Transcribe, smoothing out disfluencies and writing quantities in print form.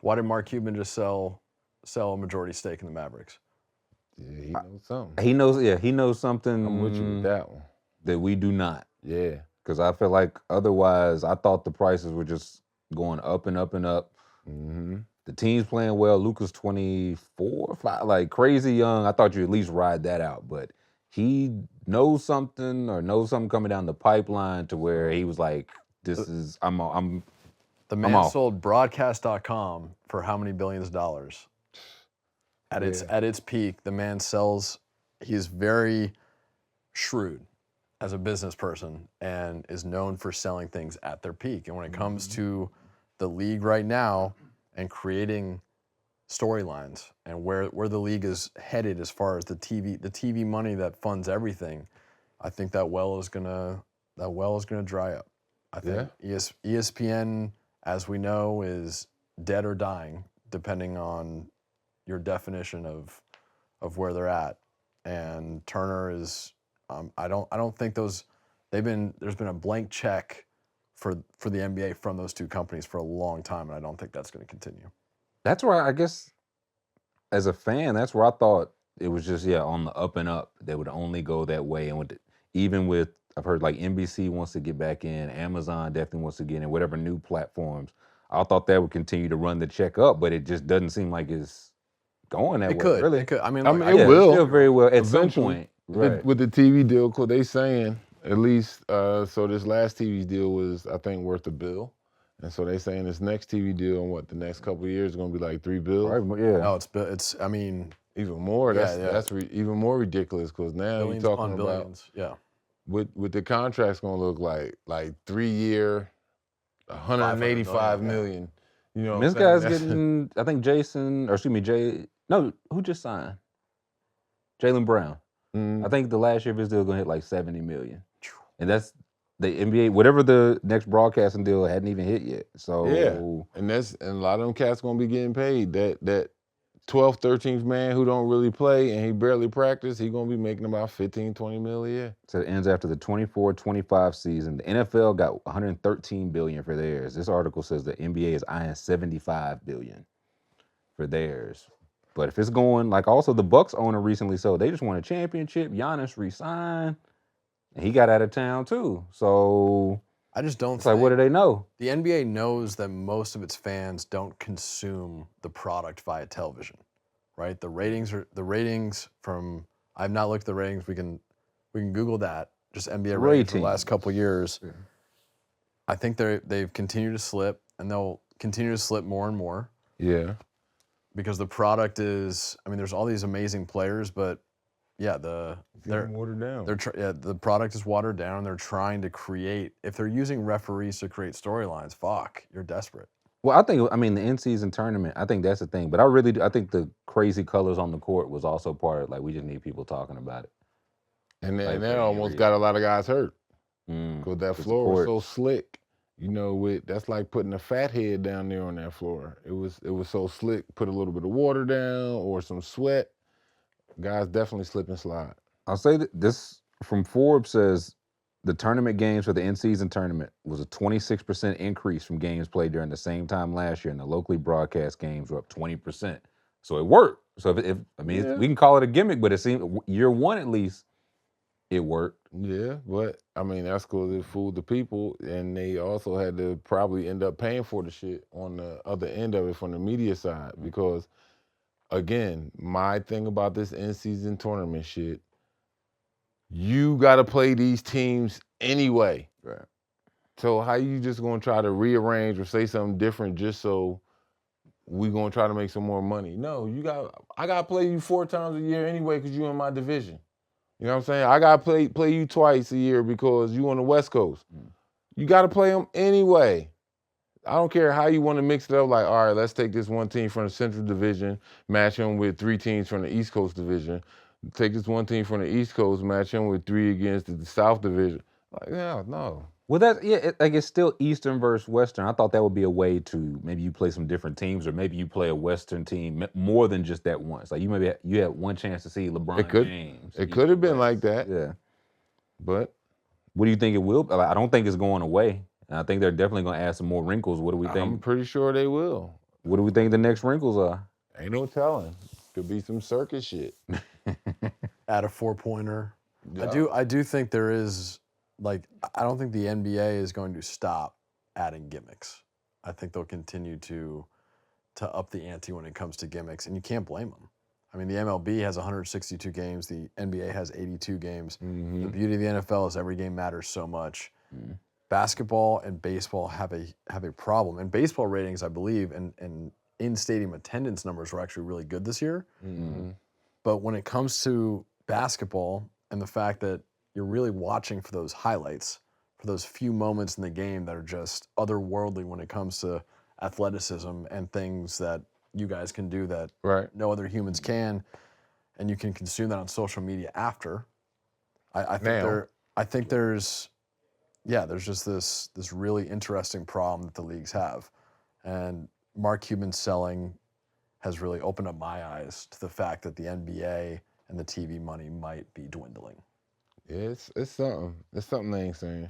Why did Mark Cuban just sell a majority stake in the Mavericks? Yeah, he knows something. He knows something. I'm with you with that one. That we do not. Yeah. Because I feel like otherwise, I thought the prices were just going up and up and up. Mm-hmm. The team's playing well. Luka's 24, 5, like crazy young. I thought you'd at least ride that out, but he knows something coming down the pipeline to where he was like, "This is I'm." The man sold broadcast.com for how many billions of dollars? At its peak, the man sells. He's very shrewd as a business person and is known for selling things at their peak. And when it comes to the league right now and creating storylines and where the league is headed as far as the TV money that funds everything, I think that well is gonna dry up. I think ESPN, as we know, is dead or dying, depending on your definition of where they're at. And Turner is, I don't think there's been a blank check for the NBA from those two companies for a long time, and I don't think that's going to continue. That's where I guess, as a fan, that's where I thought it was just on the up and up. They would only go that way, and even with I've heard like NBC wants to get back in, Amazon definitely wants to get in, whatever new platforms. I thought that would continue to run the check up, but it just doesn't seem like it's going that way. Really, it could. I mean, it will. Still very well at some point. Right. With the TV deal, they saying at least. So this last TV deal was, I think, worth $1 billion, and so they saying this next TV deal in the next couple of years is going to be like $3 billion. Right, yeah. No, it's. I mean, even more. That's even more ridiculous because now you're talking billions. About what the contract's going to look like 3 year, $185 million. You know, this guy's getting. I think who just signed? Jaylen Brown. I think the last year of his deal going to hit like $70 million, and that's the NBA. Whatever the next broadcasting deal hadn't even hit yet. So and a lot of them cats going to be getting paid. That 12th, 13th man who don't really play and he barely practice, he going to be making about $15-20 million a year. So it ends after the 24-25 season. The NFL got $113 billion for theirs. This article says the NBA is eyeing $75 billion for theirs. But if it's going, like also the Bucks owner recently sold, they just won a championship. Giannis resigned, and he got out of town too. So I just don't think, like, what do they know? The NBA knows that most of its fans don't consume the product via television, right? The ratings from, I've not looked at the ratings. We can Google that. Just NBA ratings for the last couple of years. Yeah. I think they've continued to slip, and they'll continue to slip more and more. Yeah. Because the product is, I mean, there's all these amazing players, but they're watered down. The product is watered down. They're trying to create. If they're using referees to create storylines, you're desperate. Well, the in-season tournament, I think that's the thing. But I think the crazy colors on the court was also part of, like, we just need people talking about it. And that almost got a lot of guys hurt because that floor was so slick. You know, that's like putting a fat head down there on that floor. It was so slick. Put a little bit of water down or some sweat. Guys definitely slip and slide. I'll say that this from Forbes says the tournament games for the in-season tournament was a 26% increase from games played during the same time last year, and the locally broadcast games were up 20%. So it worked. So we can call it a gimmick, but it seemed year one at least it worked. Yeah, but I mean that's because it fooled the people, and they also had to probably end up paying for the shit on the other end of it from the media side because. Again, my thing about this in-season tournament shit, you got to play these teams anyway. Right. So how you just going to try to rearrange or say something different just so we going to try to make some more money? No, I got to play you 4 times a year anyway because you in my division. You know what I'm saying? I got to play you twice a year because you on the West Coast. You got to play them anyway. I don't care how you want to mix it up. Like, all right, let's take this one team from the Central Division, match them with 3 teams from the East Coast Division. Take this one team from the East Coast, match them with 3 against the South Division. Like, no. Well, it's still Eastern versus Western. I thought that would be a way to maybe you play some different teams, or maybe you play a Western team more than just that once. Like you had one chance to see LeBron James. It could have been like that. Yeah. But what do you think it will? I don't think it's going away. And I think they're definitely going to add some more wrinkles. What do we think? I'm pretty sure they will. What do we think the next wrinkles are? Ain't no telling. Could be some circus shit. Add a 4-pointer. Yeah. I do think there is, like, I don't think the NBA is going to stop adding gimmicks. I think they'll continue to up the ante when it comes to gimmicks, and you can't blame them. I mean, the MLB has 162 games. The NBA has 82 games. Mm-hmm. The beauty of the NFL is every game matters so much. Basketball and baseball have a problem. And baseball ratings, I believe, and in-stadium attendance numbers were actually really good this year. Mm-hmm. But when it comes to basketball and the fact that you're really watching for those highlights, for those few moments in the game that are just otherworldly when it comes to athleticism and things that you guys can do that no other humans can, and you can consume that on social media after. I think there's just this really interesting problem that the leagues have, and Mark Cuban selling has really opened up my eyes to the fact that the NBA and the TV money might be dwindling. Yeah, it's something. It's something they ain't saying.